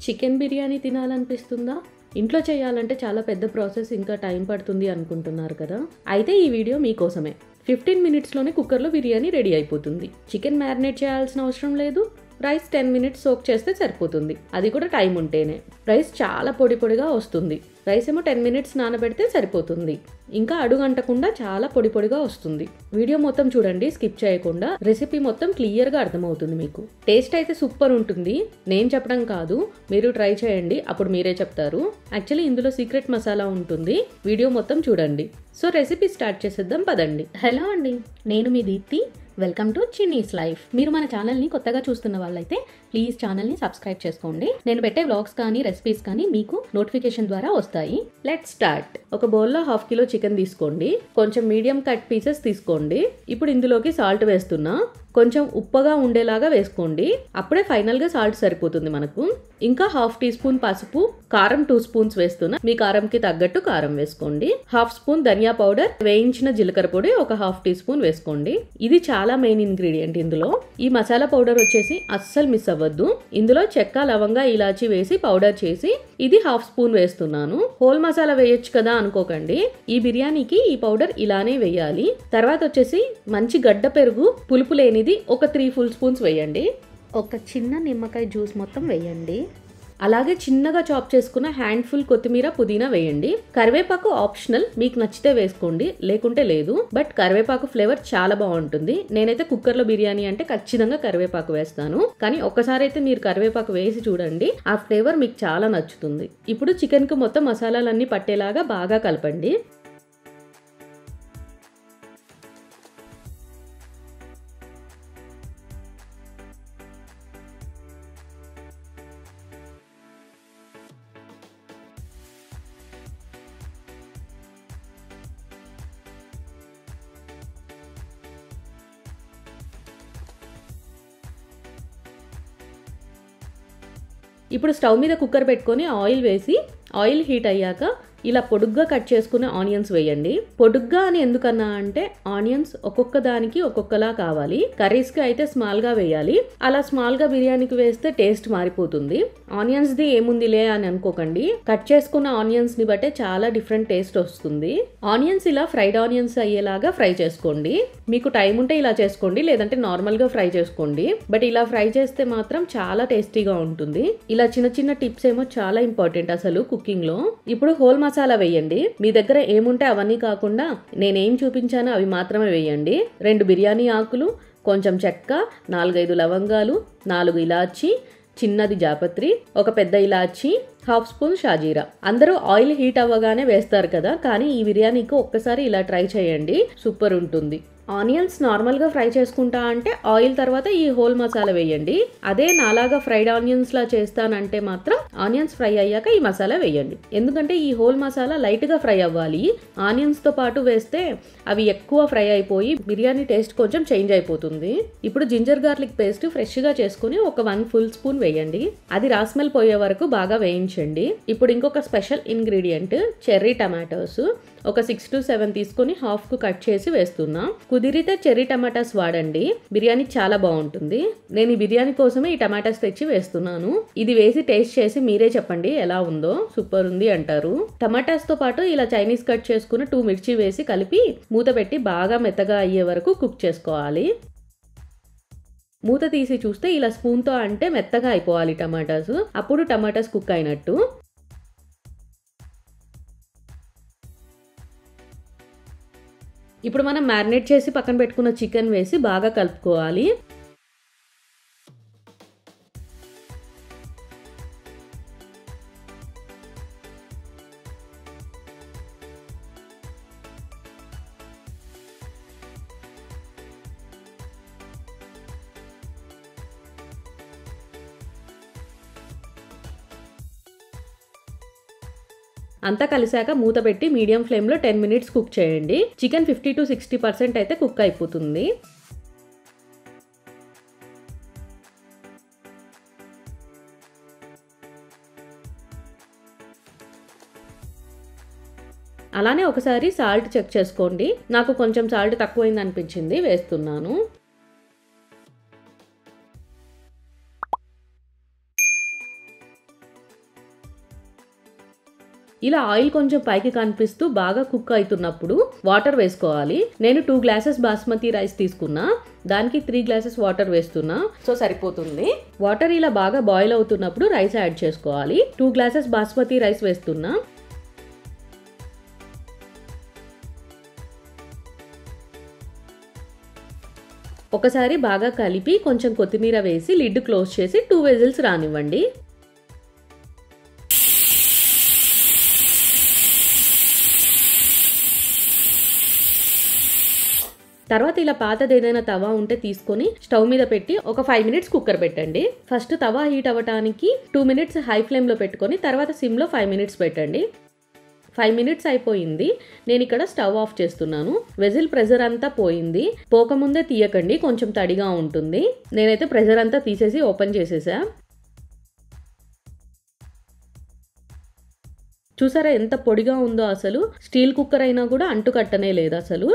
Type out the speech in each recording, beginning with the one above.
Chicken biryani తినాలనిపిస్తుందా? ఇంట్లో చేయాలంటే చాలా పెద్ద ప్రాసెస్, ఇంకా టైం పడుతుంది అనుకుంటున్నారు కదా? అయితే ఈ వీడియో మీకోసమే. 15 మినిట్స్లోనే కుక్కర్లో బిర్యానీ రెడీ అయిపోతుంది. చికెన్ మ్యారినేట్ చేయాల్సిన అవసరం లేదు. రైస్ 10 మినిట్స్ సోక్ చేస్తే సరిపోతుంది, అది కూడా టైం ఉంటేనే. రైస్ చాలా పొడి పొడిగా వస్తుంది. రైస్ ఏమో 10 మినిట్స్ నానబెడితే సరిపోతుంది. ఇంకా అడుగంటకుండా చాలా పొడి పొడిగా వస్తుంది. వీడియో మొత్తం చూడండి, స్కిప్ చేయకుండా. రెసిపీ మొత్తం క్లియర్గా అర్థమవుతుంది మీకు. టేస్ట్ అయితే సూపర్ ఉంటుంది. నేను చెప్పడం కాదు, మీరు ట్రై చేయండి, అప్పుడు మీరే చెప్తారు. యాక్చువల్లీ ఇందులో సీక్రెట్ మసాలా ఉంటుంది. వీడియో మొత్తం చూడండి. సో రెసిపీ స్టార్ట్ చేసేద్దాం పదండి. హలో అండి, నేను మీ Deepthi. Welcome to Chinni's life. మీరు మన ఛానల్ని కొత్తగా చూస్తున్న వాళ్ళైతే ప్లీజ్ ఛానల్ని సబ్స్క్రైబ్ చేసుకోండి. నేను పెట్టే వ్లాగ్స్ కానీ రెసిపీస్ కానీ మీకు నోటిఫికేషన్ ద్వారా వస్తాయి. Let's start. ఒక బౌల్లో 1/2 కిలో చికెన్ తీసుకోండి. కొంచెం మీడియం కట్ పీసెస్ తీసుకోండి. ఇప్పుడు ఇందులోకి సాల్ట్ వేస్తున్నా. కొంచెం ఉప్పగా ఉండేలాగా వేసుకోండి, అప్పుడే ఫైనల్గా సాల్ట్ సరిపోతుంది మనకు. ఇంకా 1/2 టీ స్పూన్ పసుపు, కారం 2 స్పూన్స్ వేస్తున్నా. మీ కారంకి తగ్గట్టు కారం వేసుకోండి. 1/2 స్పూన్ ధనియా పౌడర్, వేయించిన జీలకర్ర పొడి ఒక 1/2 టీ స్పూన్ వేసుకోండి. ఇది చాలా మెయిన్ ఇంగ్రీడియంట్ ఇందులో. ఈ మసాలా పౌడర్ వచ్చేసి అస్సలు మిస్ అవ్వద్దు. ఇందులో చెక్క, లవంగా, ఇలాచి వేసి పౌడర్ చేసి ఇది 1/2 స్పూన్ వేస్తున్నాను. హోల్ మసాలా వేయొచ్చు కదా అనుకోకండి. ఈ బిర్యానీకి ఈ పౌడర్ ఇలానే వేయాలి. తర్వాత వచ్చేసి మంచి గడ్డ పెరుగు, పులుపు లేనిది ఒక 3 ఫుల్ స్పూన్స్ వేయండి. ఒక చిన్న నిమ్మకాయ జ్యూస్ మొత్తం వేయండి. అలాగే చిన్నగా చాప్ చేసుకున్న హ్యాండ్ఫుల్ కొత్తిమీర, పుదీనా వేయండి. కరివేపాకు ఆప్షనల్, మీకు నచ్చితే వేసుకోండి, లేకుంటే లేదు. బట్ కరివేపాకు ఫ్లేవర్ చాలా బాగుంటుంది. నేనైతే కుక్కర్లో బిర్యానీ అంటే ఖచ్చితంగా కరివేపాకు వేస్తాను. కానీ ఒక్కసారి అయితే మీరు కరివేపాకు వేసి చూడండి, ఆ ఫ్లేవర్ మీకు చాలా నచ్చుతుంది. ఇప్పుడు చికెన్కు మొత్తం మసాలాలన్నీ పట్టేలాగా బాగా కలపండి. ఇప్పుడు స్టవ్ మీద కుక్కర్ పెట్టుకొని ఆయిల్ వేసి, ఆయిల్ హీట్ అయ్యాక ఇలా పొడుగ్గా కట్ చేసుకున్న ఆనియన్స్ వేయండి. పొడుగ్గా అని ఎందుకన్నా అంటే ఆనియన్స్ ఒక్కొక్క దానికి ఒక్కొక్కలా కావాలి. కర్రీస్కి అయితే స్మాల్గా వేయాలి. అలా స్మాల్గా బిర్యానీకి వేస్తే టేస్ట్ మారిపోతుంది. ఆనియన్స్ది ఏముందిలే అని అనుకోకండి. కట్ చేసుకున్న ఆనియన్స్ని బట్టే చాలా డిఫరెంట్ టేస్ట్ వస్తుంది. ఆనియన్స్ ఇలా ఫ్రైడ్ ఆనియన్స్ అయ్యేలాగా ఫ్రై చేసుకోండి. మీకు టైం ఉంటే ఇలా చేసుకోండి, లేదంటే నార్మల్గా ఫ్రై చేసుకోండి. బట్ ఇలా ఫ్రై చేస్తే మాత్రం చాలా టేస్టీగా ఉంటుంది. ఇలా చిన్న చిన్న టిప్స్ ఏమో చాలా ఇంపార్టెంట్ అసలు కుకింగ్లో. ఇప్పుడు హోల్ మసాలా వేయండి. మీ దగ్గర ఏముంటే అవన్నీ కాకుండా నేనేం చూపించానో అవి మాత్రమే వేయండి. 2 బిర్యానీ ఆకులు, కొంచెం చెక్క, 4-5 లవంగాలు, 4 ఇలాచి, చిన్నది జాపత్రి, ఒక పెద్ద ఇలాచి, 1/2 స్పూన్ షాజీరా. అందరూ ఆయిల్ హీట్ అవ్వగానే వేస్తారు కదా, కానీ ఈ బిర్యానీకి ఒక్కసారి ఇలా ట్రై చేయండి, సూపర్ ఉంటుంది. ఆనియన్స్ నార్మల్గా ఫ్రై చేసుకుంటా అంటే ఆయిల్ తర్వాత ఈ హోల్ మసాలా వేయండి. అదే నాలాగా ఫ్రైడ్ ఆనియన్స్ లా చేస్తానంటే మాత్రం ఆనియన్స్ ఫ్రై అయ్యాక ఈ మసాలా వేయండి. ఎందుకంటే ఈ హోల్ మసాలా లైట్గా ఫ్రై అవ్వాలి. ఆనియన్స్తో పాటు వేస్తే అవి ఎక్కువ ఫ్రై అయిపోయి బిర్యానీ టేస్ట్ కొంచెం చేంజ్ అయిపోతుంది. ఇప్పుడు జింజర్ గార్లిక్ పేస్ట్ ఫ్రెష్గా చేసుకుని ఒక 1 ఫుల్ స్పూన్ వేయండి. అది రా స్మెల్ పోయే వరకు బాగా వేయించండి. ఇప్పుడు ఇంకొక స్పెషల్ ఇంగ్రీడియంట్ చెర్రీ టమాటోస్. ఒక 6 to 7 తీసుకొని హాఫ్కు కట్ చేసి వేస్తున్నా. కుదిరితే చెర్రీ టమాటాస్ వాడండి, బిర్యానీ చాలా బాగుంటుంది. నేను ఈ బిర్యానీ కోసమే ఈ టమాటాస్ తెచ్చి వేస్తున్నాను. ఇది వేసి టేస్ట్ చేసి మీరే చెప్పండి ఎలా ఉందో. సూపర్ ఉంది అంటారు. టమాటాస్తో పాటు ఇలా చైనీస్ కట్ చేసుకుని 2 మిర్చి వేసి కలిపి మూత పెట్టి బాగా మెత్తగా అయ్యే వరకు కుక్ చేసుకోవాలి. మూత తీసి చూస్తే ఇలా స్పూన్తో అంటే మెత్తగా అయిపోవాలి టమాటాస్. అప్పుడు టమాటాస్ కుక్ అయినట్టు. ఇప్పుడు మనం మ్యారినేట్ చేసి పక్కన పెట్టుకున్న చికెన్ వేసి బాగా కలుపుకోవాలి. అంతా కలిసాక మూత పెట్టి మీడియం ఫ్లేమ్లో 10 మినిట్స్ కుక్ చేయండి. చికెన్ 50 to 60% అయితే కుక్ అయిపోతుంది. అలానే ఒకసారి సాల్ట్ చెక్ చేసుకోండి. నాకు కొంచెం సాల్ట్ తక్కువైంది అనిపించింది, వేస్తున్నాను. ఇలా ఆయిల్ కొంచెం పైకి కనిపిస్తూ బాగా కుక్ అవుతున్నప్పుడు వాటర్ వేసుకోవాలి. నేను 2 గ్లాసెస్ బాస్మతి రైస్ తీసుకున్నా, దానికి 3 గ్లాసెస్ వాటర్ వేస్తున్నా, సో సరిపోతుంది. వాటర్ ఇలా బాగా బాయిల్ అవుతున్నప్పుడు రైస్ యాడ్ చేసుకోవాలి. 2 గ్లాసెస్ బాస్మతి రైస్ వేస్తున్నా. ఒకసారి బాగా కలిపి కొంచెం కొత్తిమీర వేసి లిడ్ క్లోజ్ చేసి 2 విజిల్స్ రానివ్వండి. తర్వాత ఇలా పాతది ఏదైనా తవా ఉంటే తీసుకొని స్టవ్ మీద పెట్టి ఒక 5 మినిట్స్ కుక్కర్ పెట్టండి. ఫస్ట్ తవా హీట్ అవ్వడానికి 2 మినిట్స్ హై ఫ్లేమ్లో పెట్టుకొని తర్వాత సిమ్లో 5 మినిట్స్ పెట్టండి. 5 మినిట్స్ అయిపోయింది. నేను ఇక్కడ స్టవ్ ఆఫ్ చేస్తున్నాను. వెజిల్ ప్రెజర్ అంతా పోయింది. పోకముందే తీయకండి, కొంచెం తడిగా ఉంటుంది. నేనైతే ప్రెజర్ అంతా తీసేసి ఓపెన్ చేసేసా. చూసారా ఎంత పొడిగా ఉందో అసలు. స్టీల్ కుక్కర్ అయినా కూడా అంటు కట్టనే లేదు అసలు.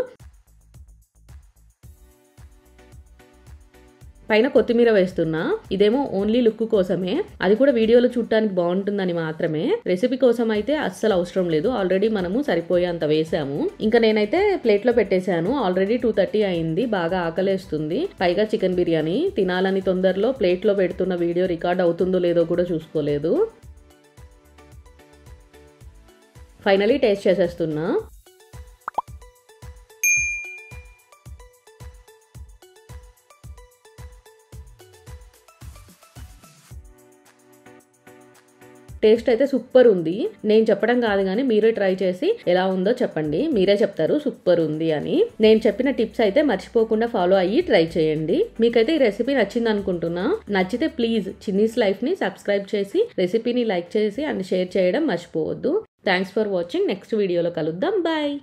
పైన కొత్తిమీర వేస్తున్నా. ఇదేమో ఓన్లీ లుక్ కోసమే, అది కూడా వీడియోలో చూడటానికి బాగుంటుందని మాత్రమే. రెసిపీ కోసం అయితే అస్సలు అవసరం లేదు. ఆల్రెడీ మనము సరిపోయేంత వేసాము. ఇంకా నేనైతే ప్లేట్లో పెట్టేశాను. ఆల్రెడీ 2:30 అయింది. బాగా ఆకలేస్తుంది. పైగా చికెన్ బిర్యానీ తినాలని తొందరలో ప్లేట్లో పెడుతున్న వీడియో రికార్డ్ అవుతుందో లేదో కూడా చూసుకోలేదు. ఫైనలీ టేస్ట్ చేసేస్తున్నా. టేస్ట్ అయితే సూపర్ ఉంది. నేను చెప్పడం కాదు కానీ మీరే ట్రై చేసి ఎలా ఉందో చెప్పండి. మీరే చెప్తారు సూపర్ ఉంది అని. నేను చెప్పిన టిప్స్ అయితే మర్చిపోకుండా ఫాలో అయ్యి ట్రై చేయండి. మీకైతే ఈ రెసిపీ నచ్చింది అనుకుంటున్నా. నచ్చితే ప్లీజ్ చిన్నీస్ లైఫ్ని సబ్స్క్రైబ్ చేసి రెసిపీని లైక్ చేసి అండ్ షేర్ చేయడం మర్చిపోవద్దు. Thanks for watching. నెక్స్ట్ వీడియోలో కలుద్దాం. బాయ్.